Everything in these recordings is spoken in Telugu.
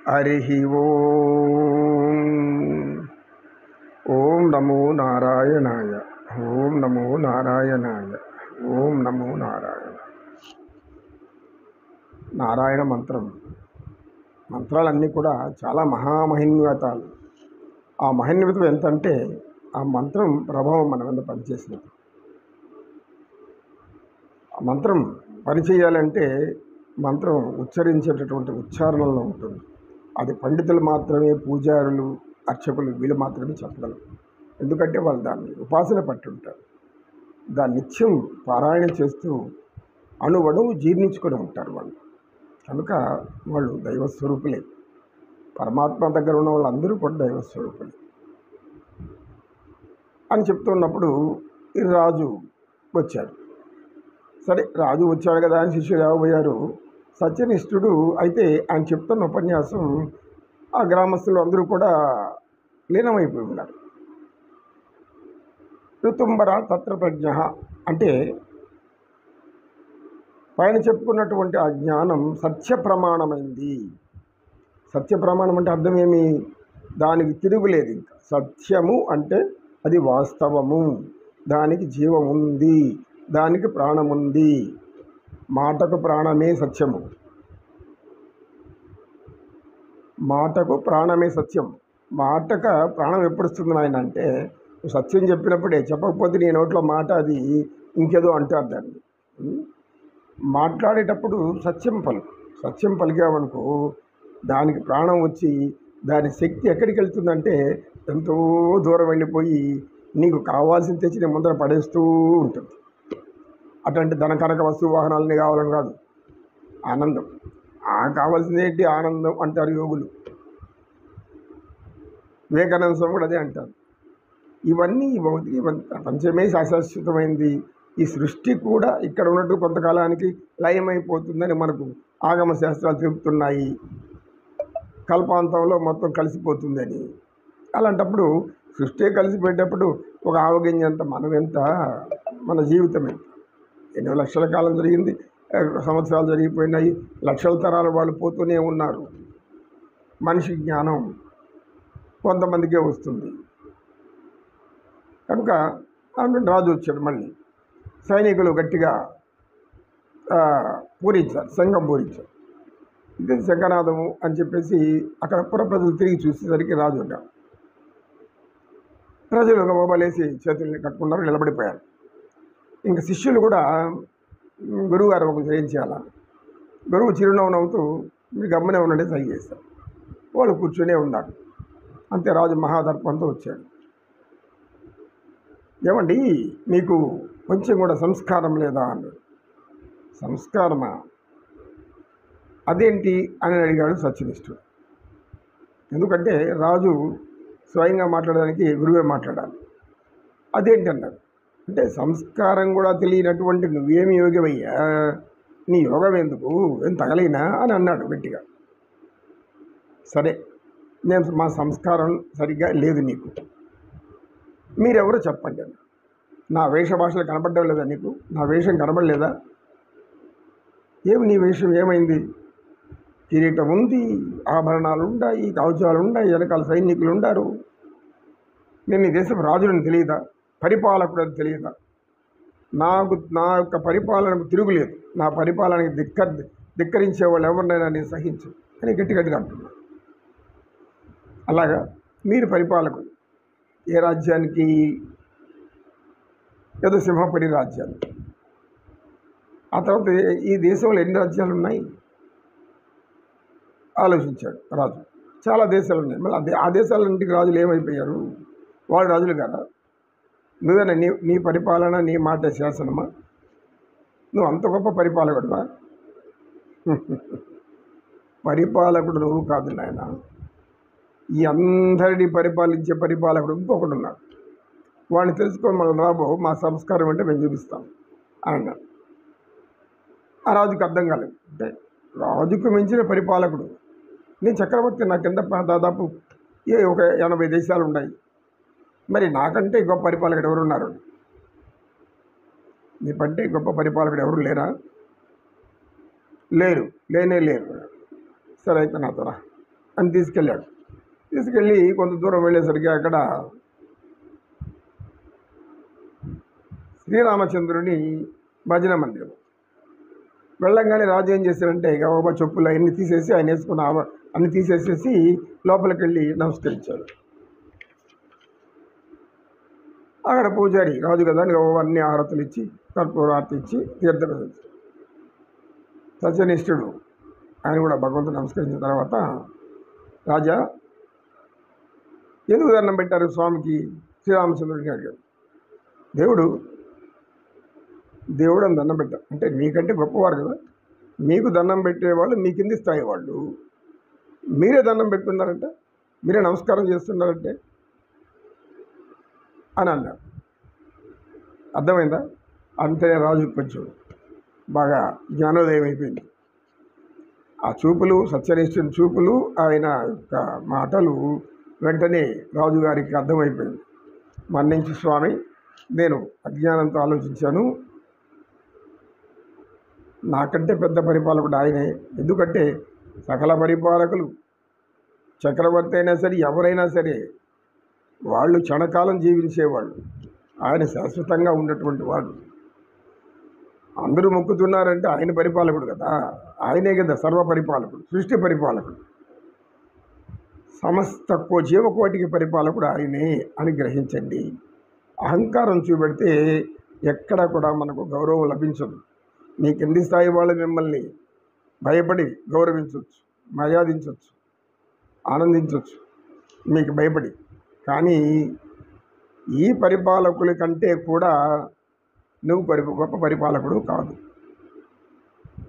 హరి ఓం. ఓం నమో నారాయణాయ. ఓం నమో నారాయణాయ. ఓం నమో నారాయణ. నారాయణ మంత్రాలన్నీ కూడా చాలా మహామహిన్వితాలు. ఆ మహిన్వితం ఎంతంటే ఆ మంత్రం ప్రభావం మన మీద పనిచేసినది. ఆ మంత్రం పనిచేయాలంటే మంత్రం ఉచ్చరించేటటువంటి ఉచ్చారణలో ఉంటుంది. అది పండితులు మాత్రమే, పూజారులు, అర్చకులు వీళ్ళు మాత్రమే చెప్పగలరు. ఎందుకంటే వాళ్ళు దాన్ని ఉపాసన పట్టి ఉంటారు. దాన్ని నిత్యం పారాయణ చేస్తూ అణువణువు జీర్ణించుకొని ఉంటారు వాళ్ళు. కనుక వాళ్ళు దైవస్వరూపులే. పరమాత్మ దగ్గర ఉన్న వాళ్ళందరూ కూడా దైవస్వరూపులే అని చెప్తున్నప్పుడు ఈ రాజు వచ్చాడు. సరే, రాజు వచ్చాడు కదా అని శిష్యులు రాబోయారు. సత్యనిష్ఠుడు అయితే ఆయన చెప్తున్న ఉపన్యాసం ఆ గ్రామస్తులు అందరూ కూడా లీనమైపోయి ఉన్నారు. ఋతుంబర తత్ర ప్రజ్ఞ అంటే పైన చెప్పుకున్నటువంటి ఆ జ్ఞానం సత్య ప్రమాణమైంది. సత్య ప్రమాణం అంటే అర్థం ఏమి? దానికి తిరుగులేదు. ఇంకా సత్యము అంటే అది వాస్తవము, దానికి జీవం ఉంది, దానికి ప్రాణముంది. మాటకు ప్రాణమే సత్యము. మాటకు ప్రాణమే సత్యం. మాటక ప్రాణం ఎప్పుడు వస్తుంది నాయన అంటే సత్యం చెప్పినప్పుడే. చెప్పకపోతే నీ నోట్లో మాట అది ఇంకేదో అంటారు దాన్ని. మాట్లాడేటప్పుడు సత్యం పలికావనుకో దానికి ప్రాణం వచ్చి దాని శక్తి ఎక్కడికి వెళ్తుందంటే ఎంతో దూరం వెళ్ళిపోయి నీకు కావాల్సింది తెచ్చి నీ ముందర పడేస్తూ ఉంటుంది. అటువంటి ధన కనక వస్తు వాహనాలని కావాలని కాదు, ఆనందం. కావాల్సింది ఏంటి? ఆనందం అంటారు యోగులు. వివేకానంద స్వామి కూడా అదే అంటారు. ఇవన్నీ భౌతిక ప్రపంచమే శాశ్వతమైంది. ఈ సృష్టి కూడా ఇక్కడ ఉన్నట్టు కొంతకాలానికి లయమైపోతుందని మనకు ఆగమ శాస్త్రాలు చెబుతున్నాయి. కల్పాంతంలో మొత్తం కలిసిపోతుందని. అలాంటప్పుడు సృష్టి కలిసిపోయేటప్పుడు ఒక ఆవగింజంత మనం ఎంత, మన జీవితం ఎంత? ఎన్నో లక్షల కాలం జరిగింది, సంవత్సరాలు జరిగిపోయినాయి, లక్షల తరాల వాళ్ళు పోతూనే ఉన్నారు. మనిషి జ్ఞానం కొంతమందికే వస్తుంది. కనుక రాజు వచ్చాడు. మళ్ళీ సైనికులు గట్టిగా పూరించారు, శంఖం పూరించారు. ఇది శంఖనాదము అని చెప్పేసి అక్కడ పుర ప్రజలు తిరిగి చూసేసరికి రాజు ఉన్నాడు. ప్రజలు మొబలేసి చేతుల్ని కట్టుకున్నారు, నిలబడిపోయారు. ఇంకా శిష్యులు కూడా గురువు గారు ఒక ఏం చేయాలా? గురువు చిరునవ్వు నవ్వుతూ మీరు గమ్మనే ఉన్నట్టే సరి చేశారు. వాళ్ళు కూర్చొనే ఉన్నారు. అంతే, రాజు మహాదర్పంతో వచ్చాడు. ఏమండి, మీకు కొంచెం కూడా సంస్కారం లేదా అన్నాడు. సంస్కారమా? అదేంటి అని అడిగాడు సత్యనిష్ఠుడు. ఎందుకంటే రాజు స్వయంగా మాట్లాడడానికి గురువే మాట్లాడాలి. అదేంటి అన్నాడు. అంటే సంస్కారం కూడా తెలియనటువంటి నువ్వేమి యోగమయ్యా, నీ యోగం ఎందుకు, ఏం తగలేనా అని అన్నాడు గట్టిగా. సరే, నేను మా సంస్కారం సరిగ్గా లేదు నీకు, మీరెవరో చెప్పండి అన్న. నా వేష భాషలు కనపడడం లేదా నీకు? నా వేషం కనబడలేదా? ఏమి నీ వేషం ఏమైంది? కిరీటం ఉంది, ఆభరణాలు ఉన్నాయి, కవచాలు ఉన్నాయి, వెనకాల సైనికులు ఉండారు. నేను ఈ దేశం రాజుని తెలియదా? పరిపాలకుడు అని తెలియదా? నా యొక్క పరిపాలనకు తిరుగులేదు. నా పరిపాలనకి ధిక్కరించే వాళ్ళు ఎవరినైనా నేను సహించు అని గట్టిగా అంటున్నాను. అలాగా మీరు పరిపాలకుడు. ఏ రాజ్యానికి? ఏదో సింహపురి రాజ్యానికి. ఆ తర్వాత ఈ దేశంలో ఎన్ని రాజ్యాలు ఉన్నాయి ఆలోచించాడు రాజు. చాలా దేశాలు ఉన్నాయి. మళ్ళీ ఆ దేశాలన్నింటికి రాజులు ఏమైపోయారు? వాళ్ళు రాజులు కదా. నువ్వేనా నీ పరిపాలన, నీ మాట శాసనమా? నువ్వు అంత గొప్ప పరిపాలకుడువా? పరిపాలకుడు నువ్వు కాదు నాయన. ఈ అందరినీ పరిపాలించే పరిపాలకుడు ఇంకొకడు ఉన్నాడు. వాడిని తెలుసుకొని మనం రాబో, మా సంస్కారం అంటే మేము చూపిస్తాం అని అన్నాడు. ఆ రాజుకి అర్థం కాలేదు. అంటే రాజుకు మించిన పరిపాలకుడు నేను చక్రవర్తి. నా కింద దాదాపు ఒక 80 దేశాలు ఉన్నాయి. మరి నాకంటే గొప్ప పరిపాలకుడు ఎవరున్నారు? నీ పంటే గొప్ప పరిపాలకుడు ఎవరు లేరా? లేరు. సరే అయితే నాతో రా. అని తీసుకెళ్ళాడు. తీసుకెళ్ళి కొంత దూరం వెళ్ళేసరికి అక్కడ శ్రీరామచంద్రుని భజన మందిరం. వెళ్ళంగానే రాజు ఏం చేశాడంటే గబగబా చెప్పులు అవన్నీ తీసేసి ఆయన వేసుకున్న అన్ని తీసేసేసి లోపలికి వెళ్ళి నమస్కరించాడు. అక్కడ పూజారి రాజు కదా గబగబా అన్ని ఆరతులు ఇచ్చి కర్పూరార్తి ఇచ్చి తీర్థం సత్యనిష్ఠుడు ఆయన కూడా భగవంతుడు నమస్కరించిన తర్వాత, రాజా ఎందుకు దండం పెట్టారు స్వామికి శ్రీరామచంద్రుడికి అడిగాడు. దేవుడు అని దండం పెట్టారు అంటే మీకంటే గొప్పవారు కదా, మీకు దండం పెట్టేవాళ్ళు మీ కింది స్థాయి వాళ్ళు, మీరే దండం పెడుతున్నారంటే, మీరే నమస్కారం చేస్తున్నారంటే అని అన్నారు. అర్థమైందా? అంతనే రాజు కొంచెం బాగా జ్ఞానోదయం అయిపోయింది. ఆ చూపులు, సత్యనిష్ఠుని చూపులు, ఆయన యొక్క మాటలు వెంటనే రాజుగారికి అర్థమైపోయింది. మన్నించి స్వామి, నేను అజ్ఞానంతో ఆలోచించాను, నాకంటే పెద్ద పరిపాలకుడు ఆయనే. ఎందుకంటే సకల పరిపాలకులు చక్రవర్తి అయినా సరే ఎవరైనా సరే వాళ్ళు క్షణకాలం జీవించేవాళ్ళు, ఆయన శాశ్వతంగా ఉన్నటువంటి వాడు. అందరూ మొక్కుతున్నారంటే ఆయన పరిపాలకుడు కదా, ఆయనే కదా సర్వ పరిపాలకుడు, సృష్టి పరిపాలకుడు, సమస్త జీవకోటికి పరిపాలకుడు ఆయనే అని గ్రహించండి. అహంకారం చూపెడితే ఎక్కడ కూడా మనకు గౌరవం లభించదు. మీ కింది స్థాయి వాళ్ళు మిమ్మల్ని భయపడి గౌరవించవచ్చు, మర్యాదించవచ్చు, ఆనందించవచ్చు మీకు భయపడి. కానీ ఈ పరిపాలకుల కంటే కూడా నువ్వు గొప్ప పరిపాలకుడు కాదు.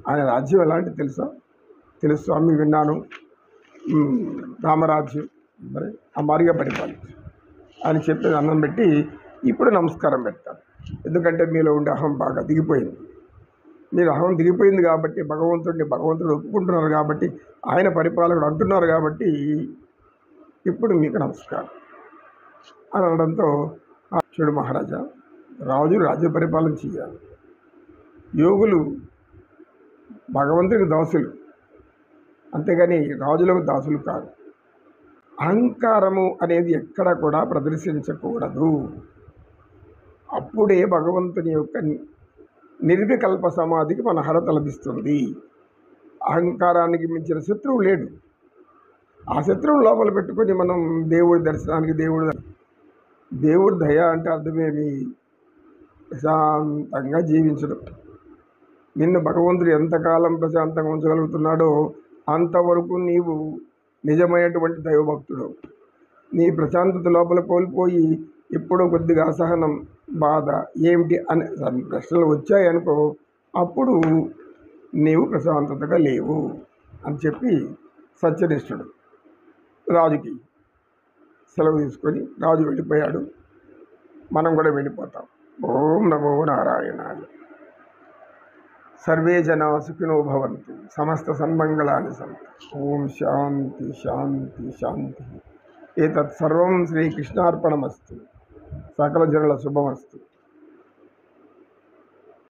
ఆయన రాజ్యం ఎలాంటి తెలుసా? తెలుసు స్వామి, విన్నాను, రామరాజ్యం, మరి అమారిగా పరిపాలించు అని చెప్పి అన్నం పెట్టి ఇప్పుడు నమస్కారం పెడతాను. ఎందుకంటే మీలో ఉండే అహం బాగా దిగిపోయింది. మీరు అహం దిగిపోయింది కాబట్టి భగవంతుడు ఒప్పుకుంటున్నారు కాబట్టి, ఆయన పరిపాలకుడు అంటున్నారు కాబట్టి ఇప్పుడు మీకు నమస్కారం అని అనడంతో, చూడు మహారాజా, రాజ్య పరిపాలన చేయాలి. యోగులు భగవంతుడికి దాసులు, అంతేగాని రాజులకు దాసులు కాదు. అహంకారము అనేది ఎక్కడ కూడా ప్రదర్శించకూడదు. అప్పుడే భగవంతుని యొక్క నిర్వికల్ప సమాధికి మన అర్హత లభిస్తుంది. అహంకారానికి మించిన శత్రువు లేడు. ఆ శత్రువును లోపల పెట్టుకొని మనం దేవుడి దర్శనానికి దేవుడి దయ అంటే అర్థమేమి? ప్రశాంతంగా జీవించడం. నిన్ను భగవంతుడు ఎంతకాలం ప్రశాంతంగా ఉంచగలుగుతున్నాడో అంతవరకు నీవు నిజమైనటువంటి దైవభక్తుడు. నీ ప్రశాంతత లోపల కోల్పోయి ఎప్పుడో కొద్దిగా అసహనం, బాధ ఏమిటి అనే ప్రశ్నలు వచ్చాయనుకో, అప్పుడు నీవు ప్రశాంతతగా లేవు అని చెప్పి సత్యనిష్ఠుడు రాజుకి సెలవు తీసుకొని రాజు వెళ్ళిపోయాడు. మనం కూడా వెళ్ళిపోతాం. ఓం నమో నారాయణాయ. సర్వే జనా సుఖినో భవంతు, సమస్త సన్మంగళాని సంతు. ఓం శాంతి శాంతి శాంతి. ఏతత్ సర్వం శ్రీకృష్ణార్పణమస్తు. సకల జనుల శుభమస్తు.